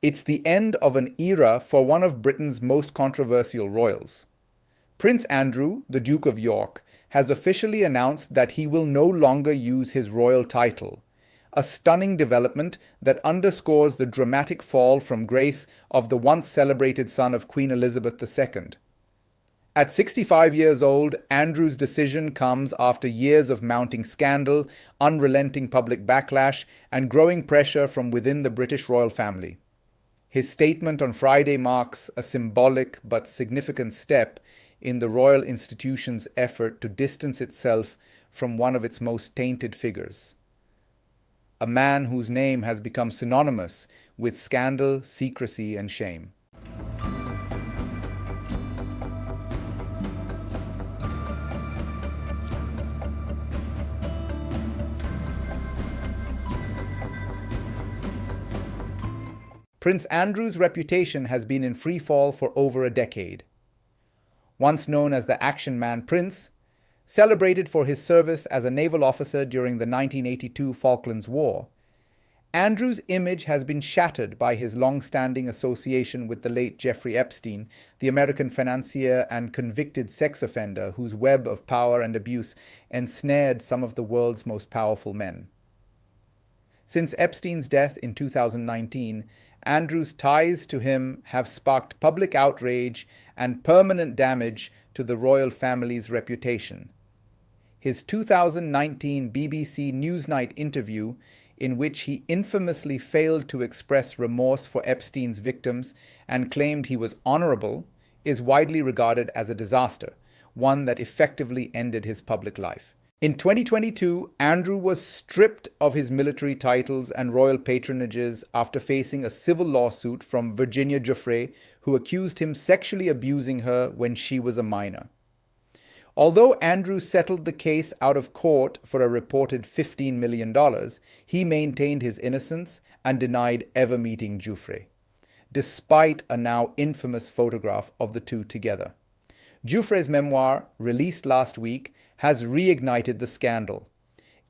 It's the end of an era for one of Britain's most controversial royals. Prince Andrew, the Duke of York, has officially announced that he will no longer use his royal title, a stunning development that underscores the dramatic fall from grace of the once celebrated son of Queen Elizabeth II. At 65 years old, Andrew's decision comes after years of mounting scandal, unrelenting public backlash, and growing pressure from within the British royal family. His statement on Friday marks a symbolic but significant step in the royal institution's effort to distance itself from one of its most tainted figures. A man whose name has become synonymous with scandal, secrecy, and shame. Prince Andrew's reputation has been in free fall for over a decade. Once known as the Action Man Prince, celebrated for his service as a naval officer during the 1982 Falklands War, Andrew's image has been shattered by his long-standing association with the late Jeffrey Epstein, the American financier and convicted sex offender whose web of power and abuse ensnared some of the world's most powerful men. Since Epstein's death in 2019, Andrew's ties to him have sparked public outrage and permanent damage to the royal family's reputation. His 2019 BBC Newsnight interview, in which he infamously failed to express remorse for Epstein's victims and claimed he was honorable, is widely regarded as a disaster, one that effectively ended his public life. In 2022, Andrew was stripped of his military titles and royal patronages after facing a civil lawsuit from Virginia Giuffre, who accused him sexually abusing her when she was a minor. Although Andrew settled the case out of court for a reported $15 million, he maintained his innocence and denied ever meeting Giuffre, despite a now infamous photograph of the two together. Giuffre's memoir, released last week, has reignited the scandal.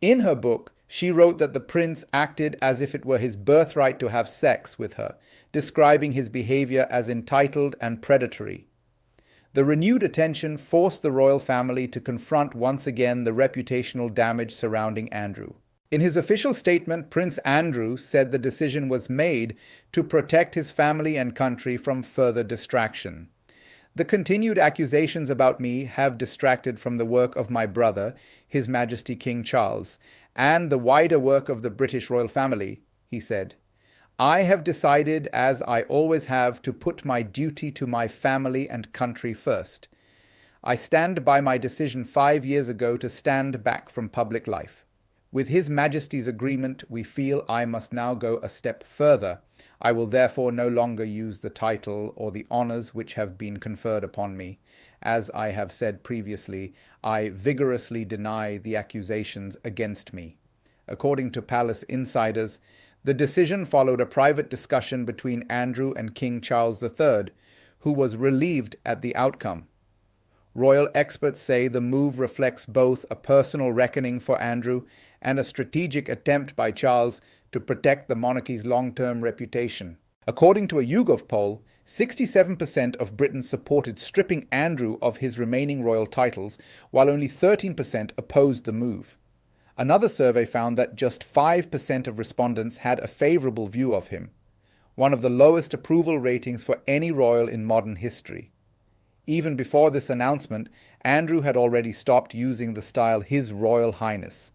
In her book, she wrote that the prince acted as if it were his birthright to have sex with her, describing his behavior as entitled and predatory. The renewed attention forced the royal family to confront once again the reputational damage surrounding Andrew. In his official statement, Prince Andrew said the decision was made to protect his family and country from further distraction. The continued accusations about me have distracted from the work of my brother, His Majesty King Charles, and the wider work of the British royal family, he said. I have decided, as I always have, to put my duty to my family and country first. I stand by my decision 5 years ago to stand back from public life. With His Majesty's agreement, we feel I must now go a step further. I will therefore no longer use the title or the honours which have been conferred upon me. As I have said previously, I vigorously deny the accusations against me. According to palace insiders, the decision followed a private discussion between Andrew and King Charles III, who was relieved at the outcome. Royal experts say the move reflects both a personal reckoning for Andrew and a strategic attempt by Charles to protect the monarchy's long-term reputation. According to a YouGov poll, 67% of Britons supported stripping Andrew of his remaining royal titles, while only 13% opposed the move. Another survey found that just 5% of respondents had a favourable view of him, one of the lowest approval ratings for any royal in modern history. Even before this announcement, Andrew had already stopped using the style His Royal Highness.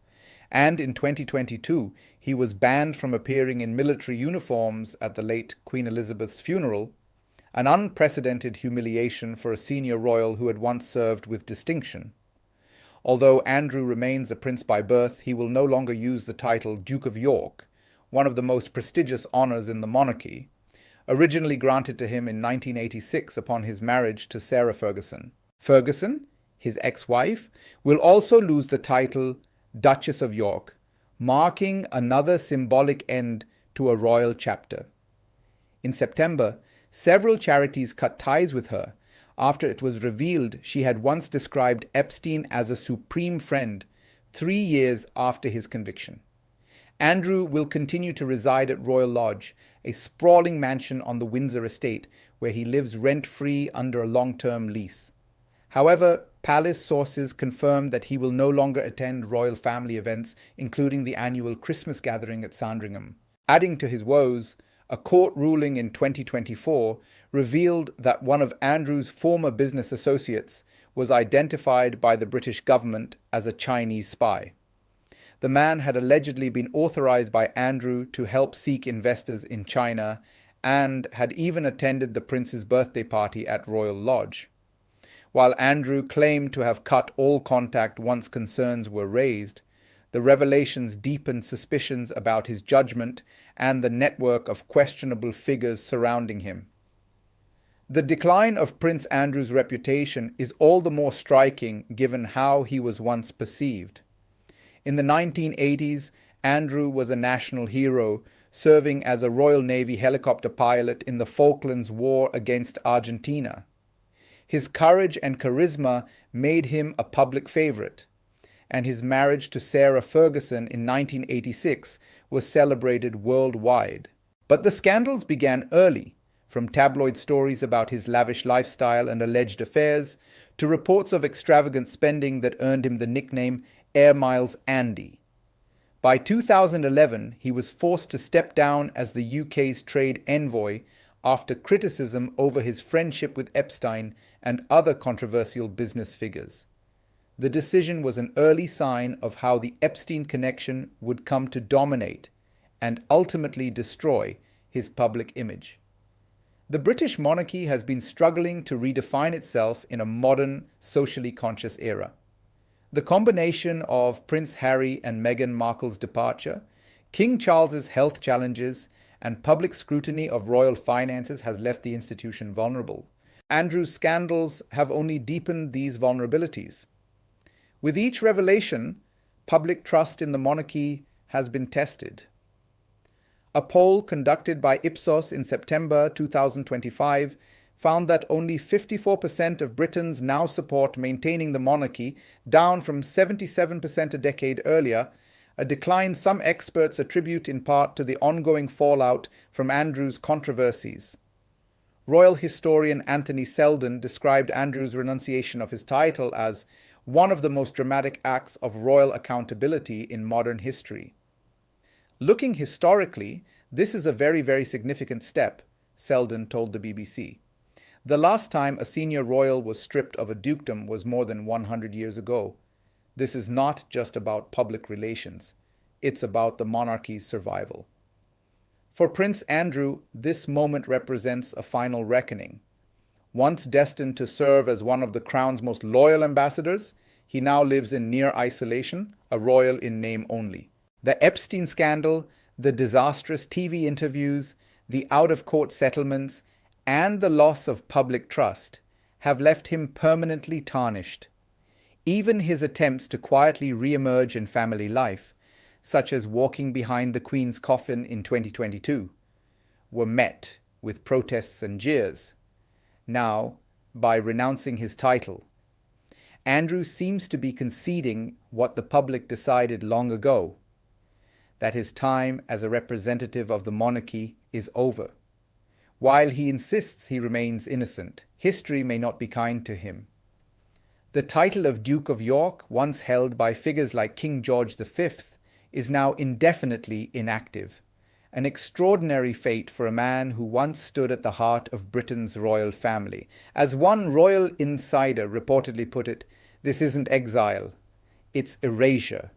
And in 2022, he was banned from appearing in military uniforms at the late Queen Elizabeth's funeral, an unprecedented humiliation for a senior royal who had once served with distinction. Although Andrew remains a prince by birth, he will no longer use the title Duke of York, one of the most prestigious honours in the monarchy, originally granted to him in 1986 upon his marriage to Sarah Ferguson. Ferguson, his ex-wife, will also lose the title Duchess of York, marking another symbolic end to a royal chapter. In September, several charities cut ties with her after it was revealed she had once described Epstein as a supreme friend 3 years after his conviction. Andrew will continue to reside at Royal Lodge, a sprawling mansion on the Windsor estate where he lives rent-free under a long-term lease. However, palace sources confirm that he will no longer attend royal family events, including the annual Christmas gathering at Sandringham. Adding to his woes, a court ruling in 2024 revealed that one of Andrew's former business associates was identified by the British government as a Chinese spy. The man had allegedly been authorized by Andrew to help seek investors in China and had even attended the prince's birthday party at Royal Lodge. While Andrew claimed to have cut all contact once concerns were raised, the revelations deepened suspicions about his judgment and the network of questionable figures surrounding him. The decline of Prince Andrew's reputation is all the more striking given how he was once perceived. In the 1980s, Andrew was a national hero, serving as a Royal Navy helicopter pilot in the Falklands War against Argentina. His courage and charisma made him a public favorite, and his marriage to Sarah Ferguson in 1986 was celebrated worldwide. But the scandals began early, from tabloid stories about his lavish lifestyle and alleged affairs, to reports of extravagant spending that earned him the nickname Air Miles Andy. By 2011, he was forced to step down as the UK's trade envoy after criticism over his friendship with Epstein and other controversial business figures. The decision was an early sign of how the Epstein connection would come to dominate and ultimately destroy his public image. The British monarchy has been struggling to redefine itself in a modern, socially conscious era. The combination of Prince Harry and Meghan Markle's departure, King Charles's health challenges, and public scrutiny of royal finances has left the institution vulnerable. Andrew's scandals have only deepened these vulnerabilities. With each revelation, public trust in the monarchy has been tested. A poll conducted by Ipsos in September 2025 found that only 54% of Britons now support maintaining the monarchy, down from 77% a decade earlier, a decline some experts attribute in part to the ongoing fallout from Andrew's controversies. Royal historian Anthony Selden described Andrew's renunciation of his title as one of the most dramatic acts of royal accountability in modern history. Looking historically, this is a very significant step, Selden told the BBC. The last time a senior royal was stripped of a dukedom was more than 100 years ago. This is not just about public relations. It's about the monarchy's survival. For Prince Andrew, this moment represents a final reckoning. Once destined to serve as one of the Crown's most loyal ambassadors, he now lives in near isolation, a royal in name only. The Epstein scandal, the disastrous TV interviews, the out-of-court settlements, and the loss of public trust have left him permanently tarnished. Even his attempts to quietly re-emerge in family life, such as walking behind the Queen's coffin in 2022, were met with protests and jeers. Now, by renouncing his title, Andrew seems to be conceding what the public decided long ago, that his time as a representative of the monarchy is over. While he insists he remains innocent, history may not be kind to him. The title of Duke of York, once held by figures like King George V, is now indefinitely inactive. An extraordinary fate for a man who once stood at the heart of Britain's royal family. As one royal insider reportedly put it, this isn't exile, it's erasure.